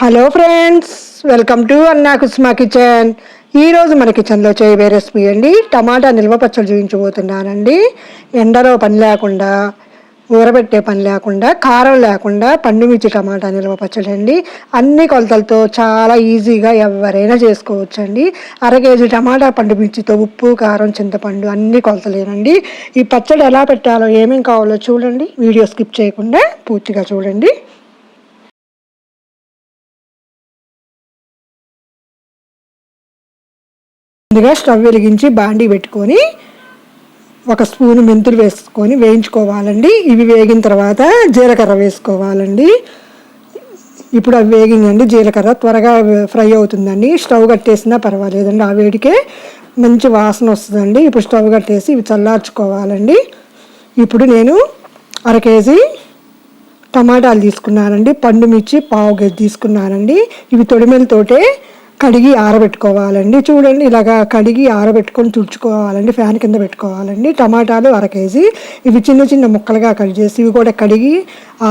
Hello friends, welcome to అన్నా Kusuma kitchen. ఈరోజు మన కిచెన్లో చేయబోయే రెసిపీ అండి టమాటా నిల్వ పచ్చడి చూపించబోతున్నానండి. ఎండలో పని లేకుండా, ఊరబెట్టే పని లేకుండా, కారం లేకుండా పండుమిర్చి టమాటా నిల్వ పచ్చడి అండి. అన్ని కొలతలతో చాలా ఈజీగా ఎవరైనా చేసుకోవచ్చండి. 1/2 కేజీ టమాటా పండుమిర్చితో ఉప్పు, కారం, చింతపండు అన్ని కొలతలేనండి. ఈ పచ్చడి ఎలా పెట్టాలో, ఏమేమి కావాలో చూడండి. వీడియో స్కిప్ చేయకుండా పూర్తిగా చూడండి. ముందుగా స్టవ్ వెలిగించి బాండీ పెట్టుకొని 1 స్పూను మెంతులు వేసుకొని వేయించుకోవాలండి. ఇవి వేగిన తర్వాత జీలకర్ర వేసుకోవాలండి. ఇప్పుడు అవి వేగిందండి. జీలకర్ర త్వరగా ఫ్రై అవుతుందండి. స్టవ్ కట్టేసినా పర్వాలేదండి, ఆ వేడికే మంచి వాసన వస్తుందండి. ఇప్పుడు స్టవ్ కట్టేసి ఇవి చల్లార్చుకోవాలండి. ఇప్పుడు నేను 1/2 కేజీ టమాటాలు తీసుకున్నానండి. పండుమిర్చి 1/2 కేజీ తీసుకున్నానండి. ఇవి తొడిమెలతోటే కడిగి ఆరబెట్టుకోవాలండి. చూడండి, ఇలాగా కడిగి ఆరబెట్టుకొని తుడుచుకోవాలండి. ఫ్యాన్ కింద పెట్టుకోవాలండి. టమాటాలు 1/2 కేజీ. ఇవి చిన్న చిన్న ముక్కలుగా కట్ చేసి ఇవి కూడా కడిగి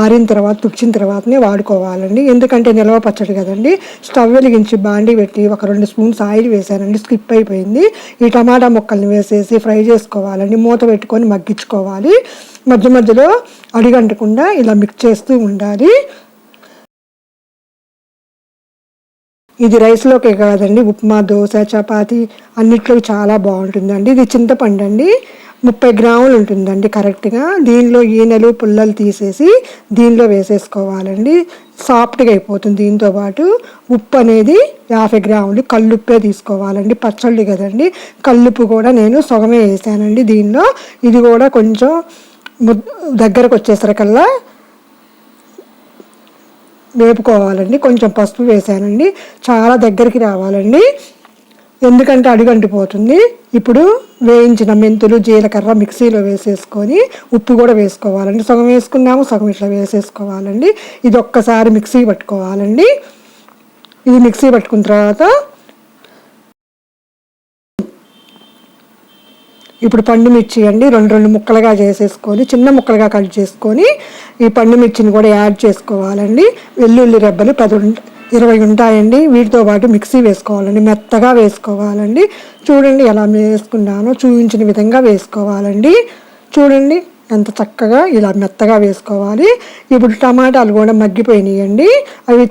ఆరిన తర్వాత తుడిచిన తర్వాతనే వాడుకోవాలండి. ఎందుకంటే నిల్వ పచ్చడి కదండి. స్టవ్ వెలిగించి బాండీ పెట్టి 2 స్పూన్స్ ఆయిల్ వేసానండి. స్కిప్ అయిపోయింది. ఈ టమాటా ముక్కల్ని వేసేసి ఫ్రై చేసుకోవాలండి. మూత పెట్టుకొని మగ్గించుకోవాలి. మధ్య మధ్యలో అడిగంటకుండా ఇలా మిక్స్ చేస్తూ ఉండాలి. ఇది రైస్లోకే కాదండి, ఉప్మా, దోశ, చపాతి అన్నిట్లోకి చాలా బాగుంటుందండి. ఇది చింతపండు అండి, 30 గ్రాములు ఉంటుందండి కరెక్ట్గా. దీనిలో ఈనెలు పుల్లలు తీసేసి దీనిలో వేసేసుకోవాలండి. సాఫ్ట్గా అయిపోతుంది. దీంతో పాటు ఉప్పు అనేది 50 గ్రాములు కల్లుప్పే తీసుకోవాలండి. పచ్చళ్ళు కదండి, కల్లుప్పు కూడా నేను సగమే వేసానండి దీనిలో. ఇది కూడా కొంచెం దగ్గరకు వచ్చేసరికల్లా వేపుకోవాలండి. కొంచెం పసుపు వేసానండి. చాలా దగ్గరికి రావాలండి, ఎందుకంటే అడుగంటిపోతుంది. ఇప్పుడు వేయించిన మెంతులు, జీలకర్ర మిక్సీలో వేసేసుకొని ఉప్పు కూడా వేసుకోవాలండి. సగం వేసుకున్నాము, సగం ఇట్లా వేసేసుకోవాలండి. ఇది ఒక్కసారి మిక్సీ పట్టుకోవాలండి. ఇది మిక్సీ పట్టుకున్న తర్వాత ఇప్పుడు పండుమిర్చి అండి 2 ముక్కలుగా చేసేసుకొని చిన్న ముక్కలుగా కట్ చేసుకొని ఈ పండుమిర్చిని కూడా యాడ్ చేసుకోవాలండి. వెల్లుల్లి రెబ్బలు 10-20 ఉంటాయండి. వీటితో పాటు మిక్సీ వేసుకోవాలండి. మెత్తగా వేసుకోవాలండి. చూడండి ఎలా వేసుకున్నానో, చూపించిన విధంగా వేసుకోవాలండి. చూడండి ఎంత చక్కగా ఇలా మెత్తగా వేసుకోవాలి. ఇప్పుడు టమాటాలు కూడా మగ్గిపోయినాయండి. అవి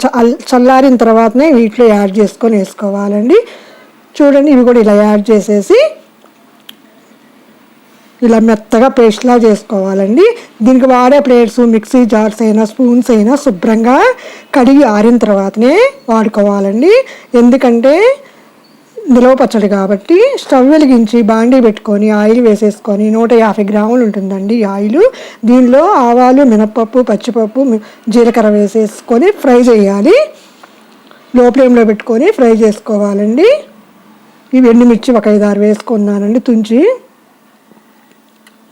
చల్లారిన తర్వాతనే వీటిలో యాడ్ చేసుకొని వేసుకోవాలండి. చూడండి, ఇవి కూడా ఇలా యాడ్ చేసేసి ఇలా మెత్తగా పేస్ట్లా చేసుకోవాలండి. దీనికి వాడే ప్లేట్స్, మిక్సీ జార్స్ అయినా స్పూన్స్ అయినా శుభ్రంగా కడిగి ఆరిన తర్వాతనే వాడుకోవాలండి. ఎందుకంటే నిలవ పచ్చడి కాబట్టి. స్టవ్ వెలిగించి బాండీ పెట్టుకొని ఆయిల్ వేసేసుకొని 150 గ్రాములు ఉంటుందండి ఆయిల్. దీనిలో ఆవాలు, మినపప్పు, పచ్చిపప్పు, జీలకర్ర వేసేసుకొని ఫ్రై చేయాలి. లో ఫ్లేమ్లో పెట్టుకొని ఫ్రై చేసుకోవాలండి. ఇవి ఎండుమిర్చి 5-6 వేసుకున్నానండి తుంచి.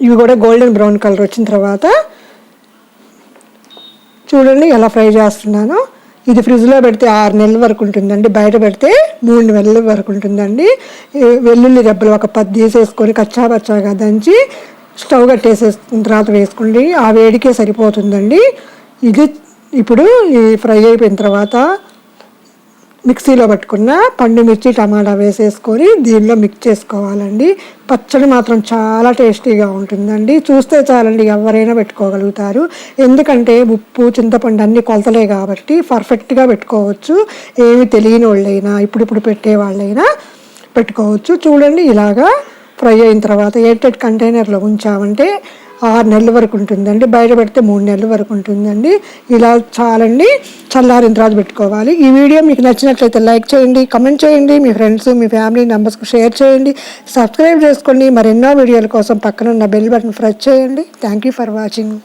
ఇవి కూడా గోల్డెన్ బ్రౌన్ కలర్ వచ్చిన తర్వాత చూడండి ఎలా ఫ్రై చేస్తున్నానో. ఇది ఫ్రిడ్జ్లో పెడితే 6 నెలల వరకు ఉంటుందండి. బయట పెడితే 3 నెలల వరకు ఉంటుందండి. వెల్లుల్లి రెబ్బలు 10 తీసేసుకొని కచ్చాపచ్చాగా దంచి స్టవ్ కట్టేసేసుకున్న తర్వాత వేసుకోండి. ఆ వేడికే సరిపోతుందండి. ఇది ఇప్పుడు ఈ ఫ్రై అయిపోయిన తర్వాత మిక్సీలో పట్టుకున్న పండుమిర్చి, టమాటా వేసేసుకొని దీనిలో మిక్స్ చేసుకోవాలండి. పచ్చడి మాత్రం చాలా టేస్టీగా ఉంటుందండి. చూస్తే చాలండి, ఎవరైనా పెట్టుకోగలుగుతారు. ఎందుకంటే ఉప్పు, చింతపండు అన్ని కొలతలే కాబట్టి పర్ఫెక్ట్గా పెట్టుకోవచ్చు. ఏమి తెలియని వాళ్ళైనా, ఇప్పుడు పెట్టే వాళ్ళైనా పెట్టుకోవచ్చు. చూడండి, ఇలాగా ఫ్రై అయిన తర్వాత ఎయిర్టైట్ కంటైనర్లో ఉంచామంటే 6 నెలల వరకు ఉంటుందండి. బయట పెడితే 3 నెలల వరకు ఉంటుందండి. ఇలా చాలండి. చల్లారిన తర్వాత పెట్టుకోవాలి. ఈ వీడియో మీకు నచ్చినట్లయితే లైక్ చేయండి, కమెంట్ చేయండి, మీ ఫ్రెండ్స్, మీ ఫ్యామిలీ మెంబర్స్కి షేర్ చేయండి, సబ్స్క్రైబ్ చేసుకోండి. మరెన్నో వీడియోల కోసం పక్కన ఉన్న బెల్ బటన్ ప్రెస్ చేయండి. Thank you for watching.